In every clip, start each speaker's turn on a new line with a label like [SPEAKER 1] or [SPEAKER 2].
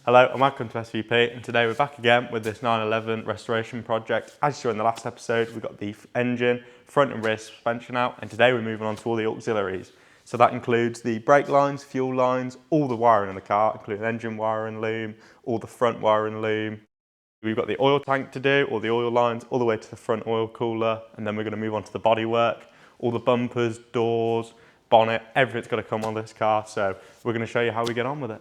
[SPEAKER 1] Hello, I'm Malcolm to SVP, and today we're back again with this 911 restoration project. As you saw in the last episode, we've got the engine, front and rear suspension out, and today we're moving on to all the auxiliaries. So that includes the brake lines, fuel lines, all the wiring in the car, including engine wire and loom, all the front wire and loom. We've got the oil tank to do, all the oil lines, all the way to the front oil cooler, and then we're going to move on to the bodywork, all the bumpers, doors, bonnet, everything's got to come on this car, so we're going to show you how we get on with it.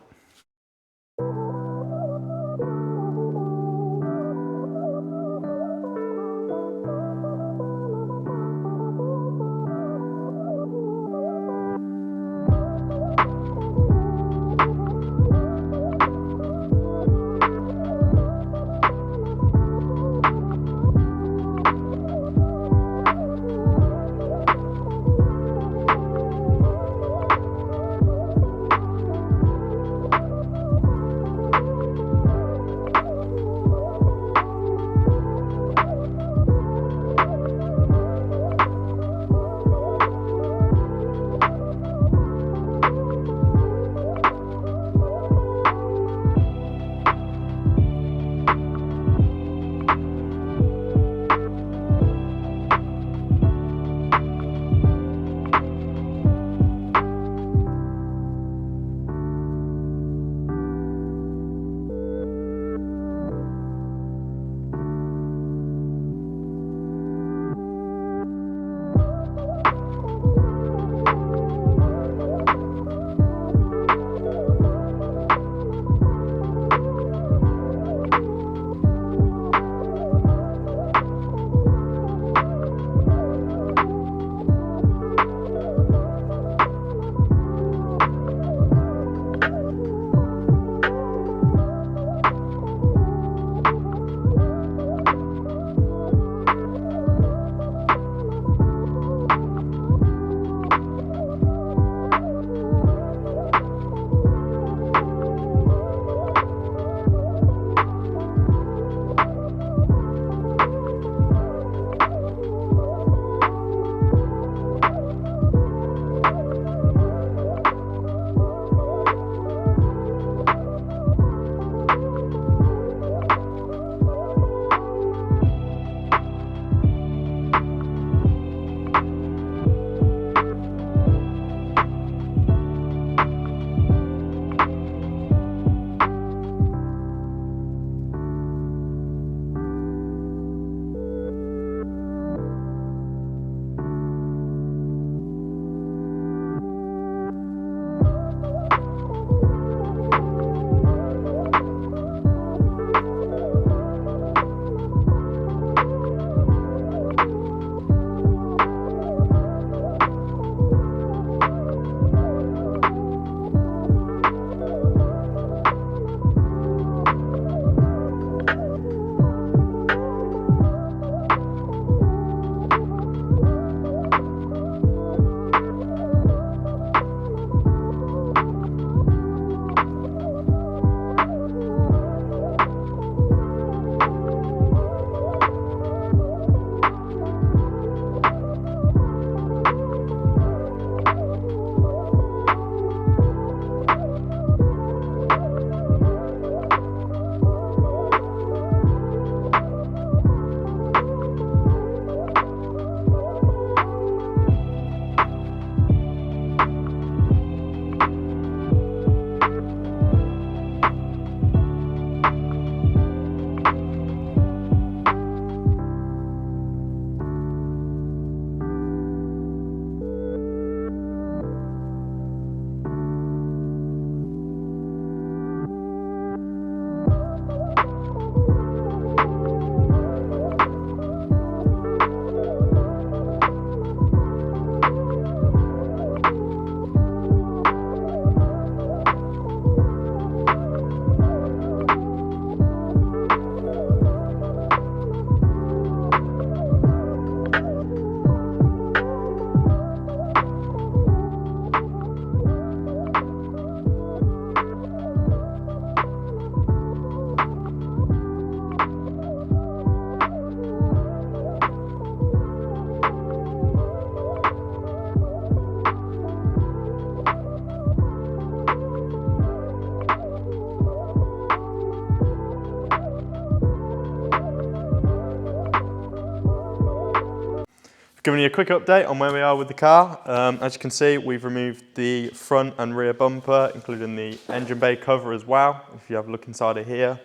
[SPEAKER 1] Giving you a quick update on where we are with the car. As you can see, we've removed the front and rear bumper, including the engine bay cover as well. If you have a look inside of here,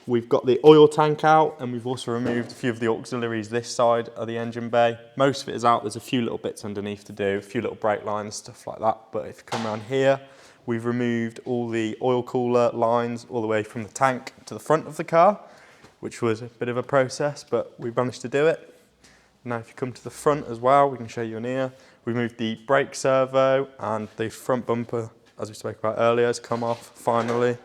[SPEAKER 1] we've got the oil tank out, and we've also removed a few of the auxiliaries this side of the engine bay. Most of it is out. There's a few little bits underneath to do, a few little brake lines, stuff like that. But if you come around here, we've removed all the oil cooler lines all the way from the tank to the front of the car, which was a bit of a process, but we managed to do it. Now if you come to the front as well, we can show you in here. We moved the brake servo, and the front bumper, as we spoke about earlier, has come off finally.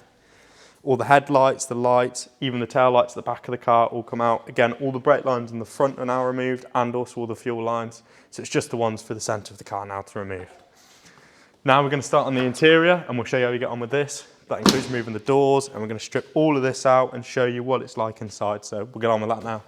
[SPEAKER 1] All the headlights, the lights, even the tail lights at the back of the car all come out. Again, all the brake lines in the front are now removed, and also all the fuel lines. So it's just the ones for the centre of the car now to remove. Now we're going to start on the interior, and we'll show you how we get on with this. That includes moving the doors, and we're going to strip all of this out and show you what it's like inside. So we'll get on with that now.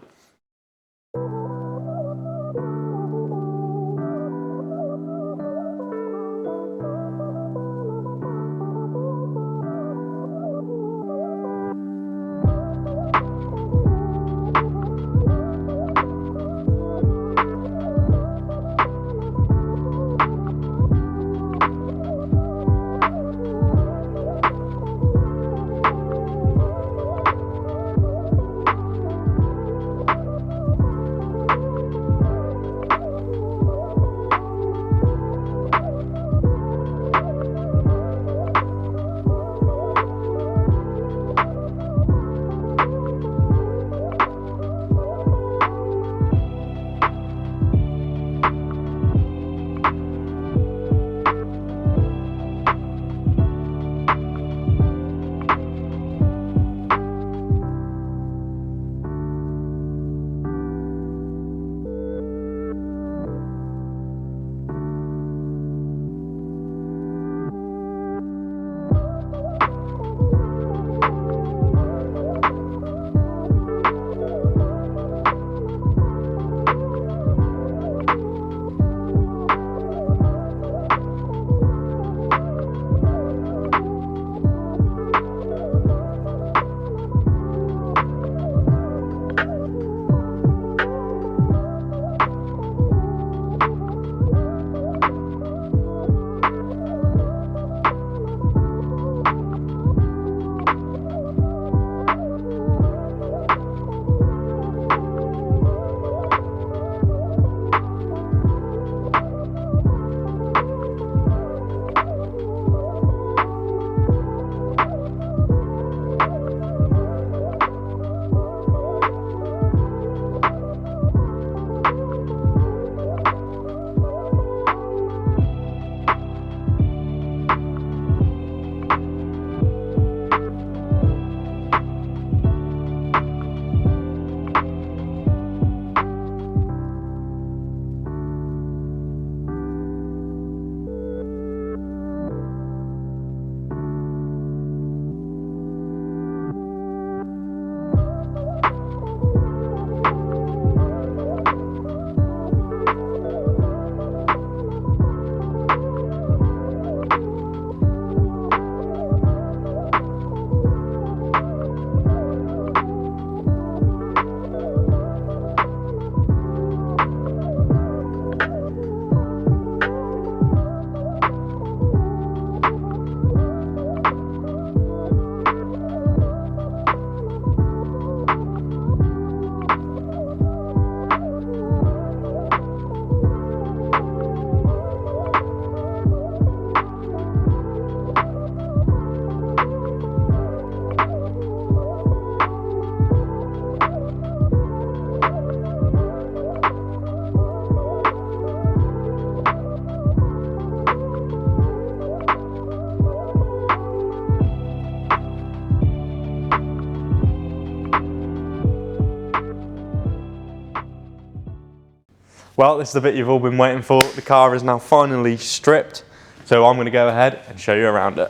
[SPEAKER 1] Well, this is the bit you've all been waiting for. The car is now finally stripped, so I'm going to go ahead and show you around it.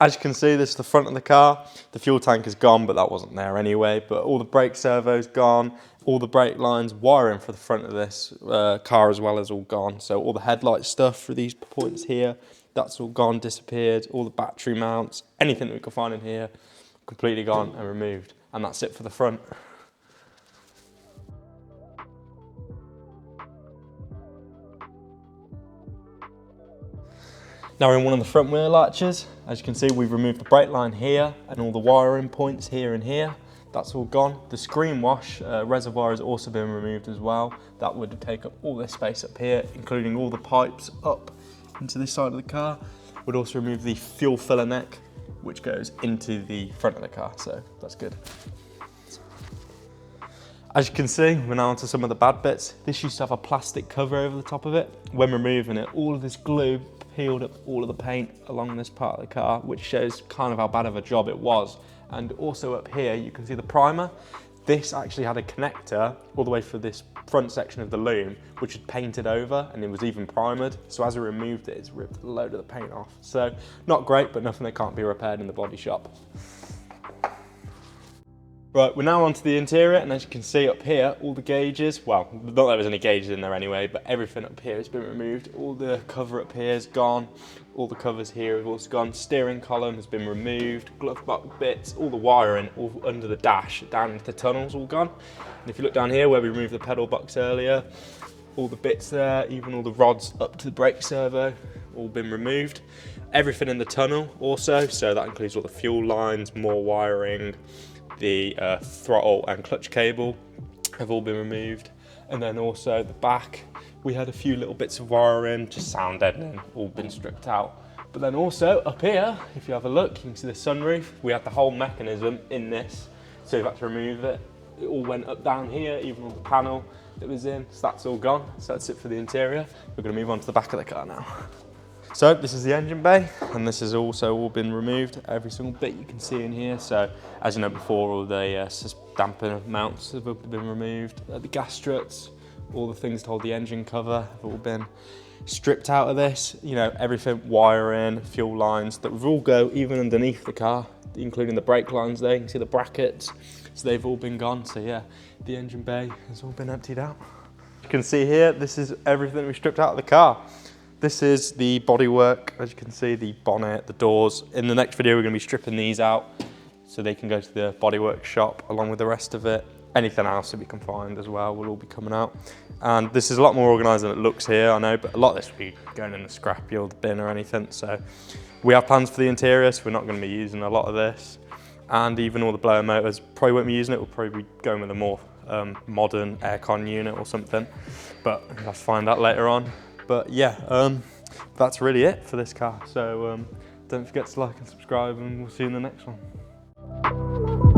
[SPEAKER 1] As you can see, this is the front of the car. The fuel tank is gone, but that wasn't there anyway. But all the brake servo's gone, all the brake lines, wiring for the front of this car as well is all gone. So all the headlight stuff for these points here, that's all gone, disappeared. All the battery mounts, anything that we could find in here, completely gone and removed. And that's it for the front. Now we're in one of the front wheel latches. As you can see, we've removed the brake line here and all the wiring points here and here. That's all gone. The screen wash reservoir has also been removed as well. That would take up all this space up here, including all the pipes up into this side of the car. We'd also remove the fuel filler neck, which goes into the front of the car, so that's good. As you can see, we're now onto some of the bad bits. This used to have a plastic cover over the top of it. When removing it, all of this glue peeled up all of the paint along this part of the car, which shows kind of how bad of a job it was. And also up here, you can see the primer. This actually had a connector all the way for this front section of the loom, which had painted over and it was even primered. So as we removed it, it's ripped a load of the paint off. So not great, but nothing that can't be repaired in the body shop. Right, we're now onto the interior, and as you can see up here, all the gauges, well, not that there was any gauges in there anyway, but everything up here has been removed. All the cover up here is gone. All the covers here have also gone. Steering column has been removed. Glove box bits, all the wiring, all under the dash, down into the tunnels, all gone. And if you look down here where we removed the pedal box earlier, all the bits there, even all the rods up to the brake servo, all been removed. Everything in the tunnel also, so that includes all the fuel lines, more wiring, the throttle and clutch cable have all been removed. And then also the back, we had a few little bits of wiring, just sound deadening, all been stripped out. But then also up here, if you have a look, you can see the sunroof. We had the whole mechanism in this, so we've had to remove it. It all went up down here, even on the panel that was in, so that's all gone. So that's it for the interior. We're gonna move on to the back of the car now. So this is the engine bay, and this has also all been removed, every single bit you can see in here. So as you know before, all the damper mounts have been removed, the gas struts, all the things to hold the engine cover have all been stripped out of this. You know, everything, wiring, fuel lines, that will all go even underneath the car, including the brake lines there. You can see the brackets, so they've all been gone. So yeah, the engine bay has all been emptied out. You can see here, this is everything we stripped out of the car. This is the bodywork, as you can see, the bonnet, the doors. In the next video, we're gonna be stripping these out so they can go to the bodywork shop along with the rest of it. Anything else that we can find as well will all be coming out. And this is a lot more organised than it looks here, I know, but a lot of this will be going in the scrappy or the bin or anything. So we have plans for the interior, so we're not gonna be using a lot of this. And even all the blower motors, probably won't be using it. We'll probably be going with a more modern aircon unit or something, but we'll have to find out later on. But yeah, that's really it for this car. So don't forget to like and subscribe, and we'll see you in the next one.